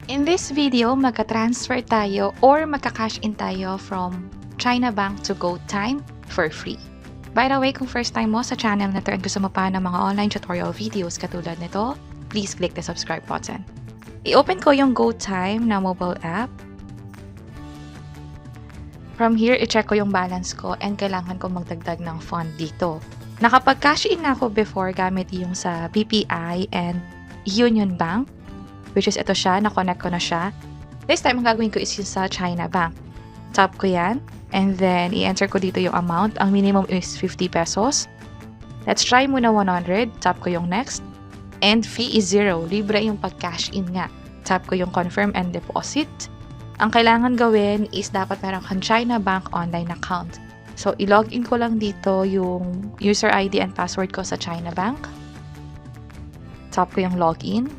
In this video, magka-transfer tayo or magka-cash in tayo from Chinabank to GoTyme for free. By the way, kung first time mo sa channel na to and gusto mo pa ng mga online tutorial videos katulad nito, please click the subscribe button. I-open ko yung GoTyme na mobile app. From here, i-check ko yung balance ko and kailangan ko magdagdag ng fund dito. Nakapag-cash in ako before gamit yung sa BPI and Union Bank, which is ito siya, na-connect ko na siya. This time, ang gagawin ko is yung sa Chinabank. Tap ko yan, and then i-enter ko dito yung amount. Ang minimum is 50 pesos. Let's try muna 100. Tap ko yung next. And fee is 0. Libre yung pag-cash in nga. Tap ko yung confirm and deposit. Ang kailangan gawin is dapat meron kang Chinabank online account. So, i-login ko lang dito yung user ID and password ko sa Chinabank. Tap ko yung login.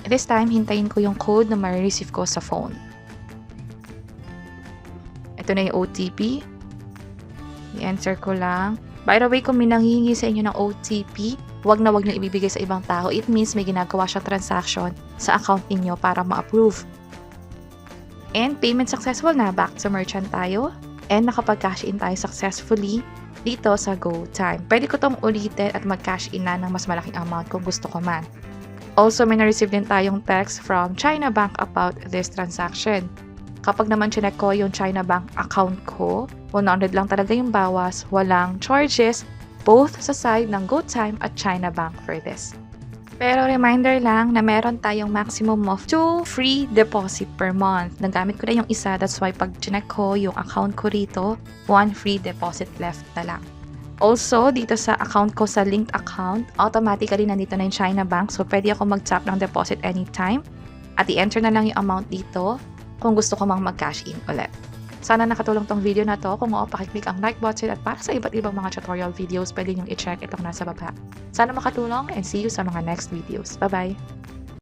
This time, hintayin ko yung code na ma-receive ko sa phone. Ito na yung OTP. I-enter ko lang. By the way, kung may nanghihingi sa inyo ng OTP, wag na wag nyo ibibigay sa ibang tao. It means may ginagawa siyang transaction sa account ninyo para ma-approve. And payment successful na. Back to merchant tayo. And nakapag-cash in tayo successfully dito sa GoTyme. Pwede ko tong ulitin at mag-cash in na ng mas malaking amount kung gusto ko man. Also, may na-receive din tayong text from Chinabank about this transaction. Kapag naman chinek ko yung Chinabank account ko, 100 lang talaga yung bawas, walang charges, both sa side ng GoTyme at Chinabank for this. Pero reminder lang na meron tayong maximum of 2 free deposit per month. Nagamit ko na yung isa, that's why pag chinek ko yung account ko rito, 1 free deposit left na lang. Also, dito sa account ko sa linked account, automatically nandito na yung Chinabank. So, pwede ako mag-tap ng deposit anytime. At i-enter na lang yung amount dito kung gusto ko mag-cash in ulit. Sana nakatulong tong video na to. Kung oo, pakiclick ang like button at para sa iba't ibang mga tutorial videos, pwede nyo i-check itong nasa baba. Sana makatulong and see you sa mga next videos. Bye-bye!